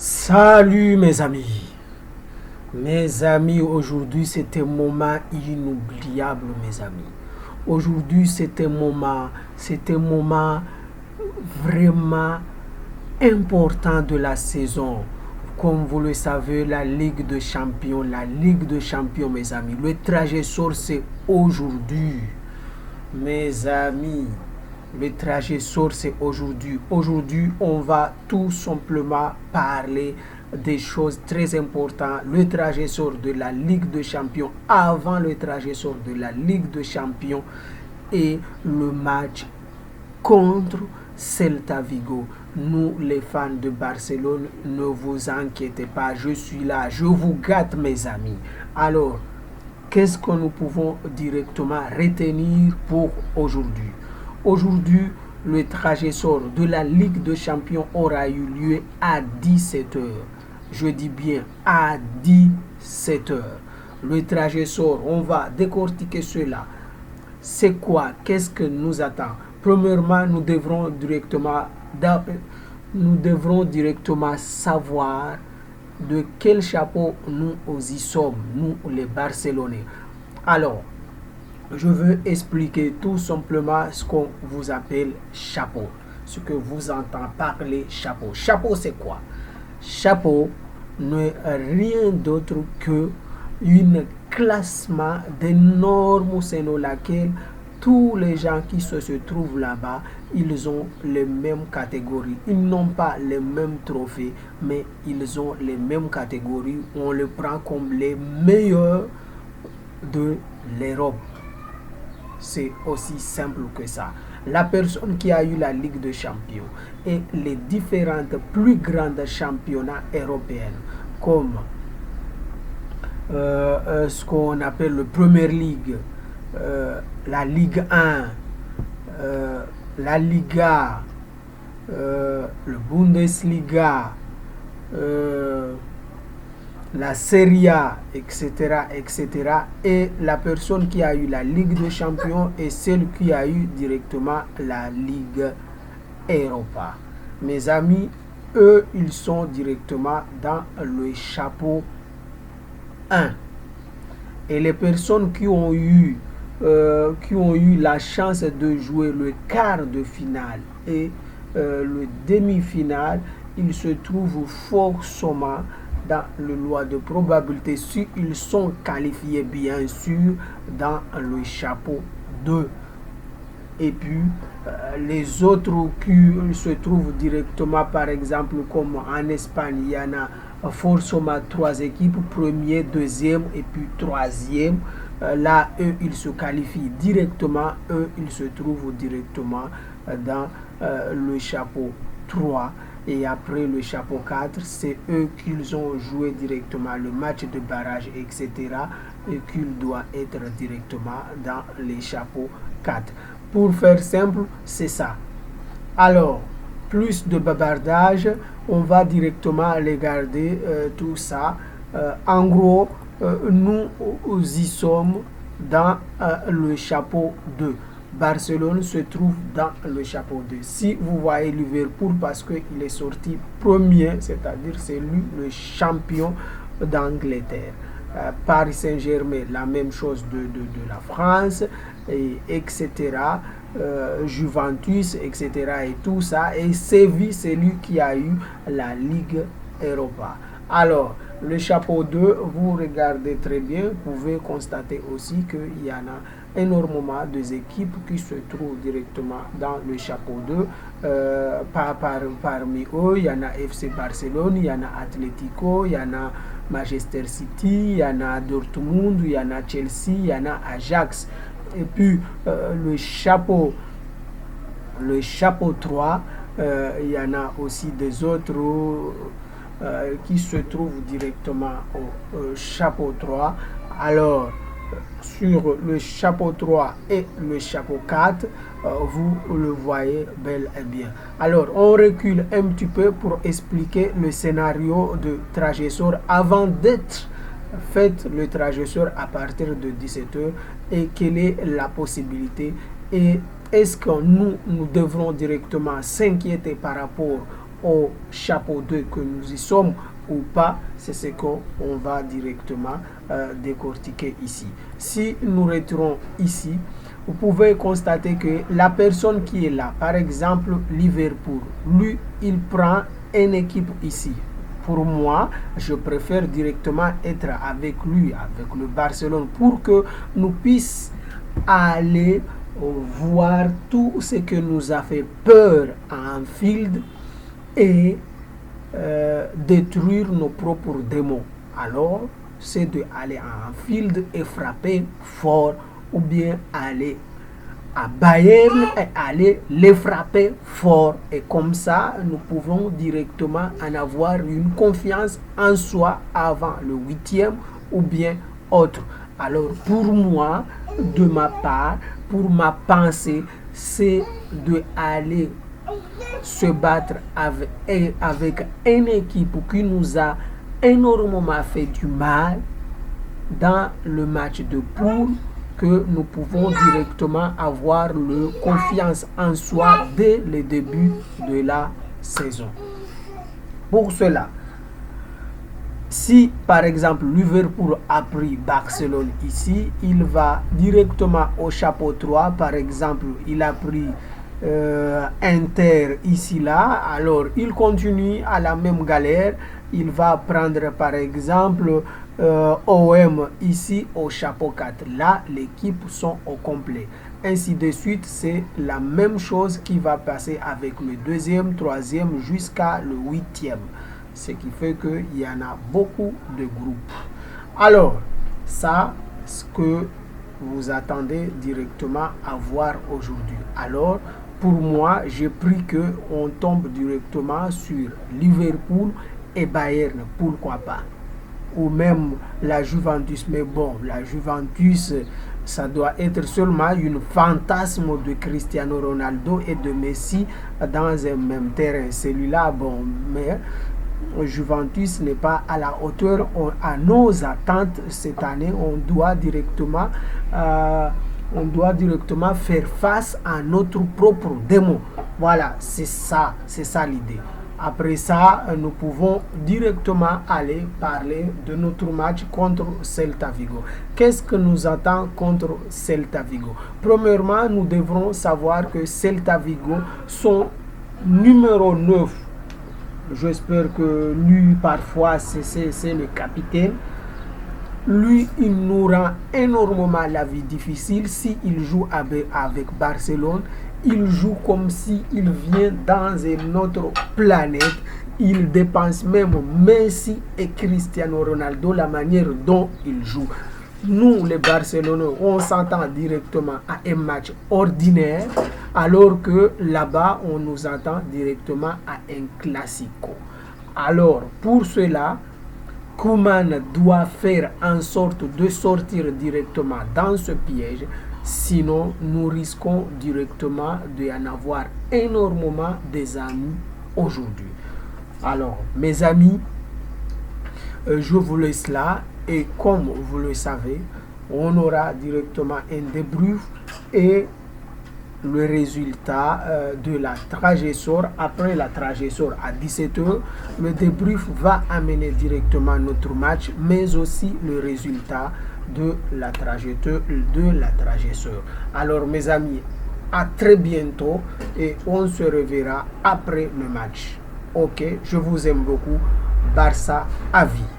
Salut mes amis. Mes amis, aujourd'hui c'est un moment inoubliable mes amis. Aujourd'hui c'est un moment vraiment important de la saison. Comme vous le savez, la Ligue de Champions mes amis. Le trajet sort c'est aujourd'hui. Mes amis, le trajet sort c'est aujourd'hui. Aujourd'hui, on va tout simplement parler des choses très importantes. Le trajet sort de la Ligue de Champions. Avant le trajet sort de la Ligue de Champions et le match contre Celta Vigo. Nous, les fans de Barcelone, ne vous inquiétez pas, je suis là, je vous gâte mes amis. Alors, qu'est-ce que nous pouvons directement retenir pour aujourd'hui? Aujourd'hui, le trajet sort de la Ligue des Champions aura eu lieu à 17 heures. Je dis bien à 17 heures. Le trajet sort, on va décortiquer cela. C'est quoi? Qu'est-ce que nous attend? Premièrement, nous devrons directement savoir de quel chapeau nous y sommes, nous les Barcelonais. Alors, je veux expliquer tout simplement ce qu'on vous appelle chapeau, ce que vous entendez parler chapeau. Chapeau, c'est quoi? Chapeau n'est rien d'autre que une classement des normes selon laquelle tous les gens qui se trouvent là-bas, ils ont les mêmes catégories. Ils n'ont pas les mêmes trophées, mais ils ont les mêmes catégories. On les prend comme les meilleurs de l'Europe. C'est aussi simple que ça. La personne qui a eu la Ligue des Champions et les différentes plus grandes championnats européens, comme ce qu'on appelle le Premier League, la Ligue 1, la Liga, le Bundesliga, la Serie A, etc., etc. Et la personne qui a eu la Ligue des Champions et celle qui a eu directement la Ligue Europa. Mes amis, eux, ils sont directement dans le chapeau 1. Et les personnes qui ont eu la chance de jouer le quart de finale et le demi-finale, ils se trouvent forcément dans le loi de probabilité s'ils sont qualifiés bien sûr dans le chapeau 2. Et puis les autres qui se trouvent directement, par exemple comme en Espagne, il y en a forcément 3 équipes, premier, deuxième et puis troisième. Là, eux, ils se qualifient directement, eux, ils se trouvent directement dans le chapeau 3. Et après le chapeau 4, c'est eux qu'ils ont joué directement le match de barrage, etc. Et qu'ils doivent être directement dans les chapeaux 4. Pour faire simple, c'est ça. Alors, plus de bavardage, on va directement regarder tout ça. En gros, nous y sommes dans le chapeau 2. Barcelone se trouve dans le chapeau 2. Si vous voyez Liverpool, parce qu'il est sorti premier, c'est-à-dire c'est lui le champion d'Angleterre. Paris Saint-Germain, la même chose de la France, et etc. Juventus, etc. Et tout ça. Et Séville, c'est lui qui a eu la Ligue Europa. Alors, le chapeau 2, vous regardez très bien, vous pouvez constater aussi qu'il y en a énormément d'équipes qui se trouvent directement dans le chapeau 2. Parmi eux, il y en a FC Barcelone, il y en a Atlético, il y en a Manchester City, il y en a Dortmund, il y en a Chelsea, il y en a Ajax. Et puis le chapeau 3, il y en a aussi des autres qui se trouvent directement au chapeau 3. Alors, sur le chapeau 3 et le chapeau 4, vous le voyez bel et bien. Alors, on recule un petit peu pour expliquer le scénario de trajectoire avant d'être fait le trajectoire à partir de 17 heures et quelle est la possibilité et est-ce que nous devrons directement s'inquiéter par rapport au chapeau 2 que nous y sommes ou pas, c'est ce qu'on va directement décortiquer ici. Si nous retirons ici, vous pouvez constater que la personne qui est là, par exemple Liverpool, lui, il prend une équipe ici. Pour moi, je préfère directement être avec lui, avec le Barcelone, pour que nous puissions aller voir tout ce que nous a fait peur à Anfield et détruire nos propres démons. Alors, c'est d'aller à Anfield et frapper fort, ou bien aller à Bayern et aller les frapper fort. Et comme ça, nous pouvons directement en avoir une confiance en soi avant le 8e ou bien autre. Alors, pour moi, de ma part, pour ma pensée, c'est d'aller se battre avec une équipe qui nous a énormément fait du mal dans le match de poule, que nous pouvons directement avoir le confiance en soi dès le début de la saison. Pour cela, si par exemple Liverpool a pris Barcelone ici, il va directement au chapeau 3. Par exemple, il a pris Inter ici là, alors il continue à la même galère. Il va prendre par exemple OM ici au chapeau 4. Là, l'équipe sont au complet. Ainsi de suite, c'est la même chose qui va passer avec le 2e, 3e jusqu'à le 8e. Ce qui fait qu'il y en a beaucoup de groupes. Alors, ça, ce que vous attendez directement à voir aujourd'hui. Alors, pour moi, j'ai pris qu'on tombe directement sur Liverpool et Bayern, pourquoi pas. Ou même la Juventus, mais bon, la Juventus, ça doit être seulement une fantasme de Cristiano Ronaldo et de Messi dans un même terrain. Celui-là, bon, mais Juventus n'est pas à la hauteur à nos attentes cette année. On doit directement faire face à notre propre démon. Voilà, c'est ça l'idée. Après ça, nous pouvons directement aller parler de notre match contre Celta Vigo. Qu'est-ce que nous attend contre Celta Vigo? Premièrement, nous devrons savoir que Celta Vigo sont numéro 9. J'espère que lui, parfois, c'est le capitaine. Lui, il nous rend énormément la vie difficile. S'il joue avec Barcelone, il joue comme s'il vient dans une autre planète. Il dépense même Messi et Cristiano Ronaldo, la manière dont il joue. Nous, les Barcelonais, on s'entend directement à un match ordinaire, alors que là-bas, on nous attend directement à un classico. Alors, pour cela, Koeman doit faire en sorte de sortir directement dans ce piège, sinon nous risquons directement d'en avoir énormément des amis aujourd'hui. Alors, mes amis, je vous laisse là et comme vous le savez, on aura directement un débrief et le résultat de la trajectoire. Après la trajectoire à 17h, le débrief va amener directement notre match, mais aussi le résultat de la trajectoire. Alors mes amis, à très bientôt et on se reverra après le match. Ok, je vous aime beaucoup. Barça à vie.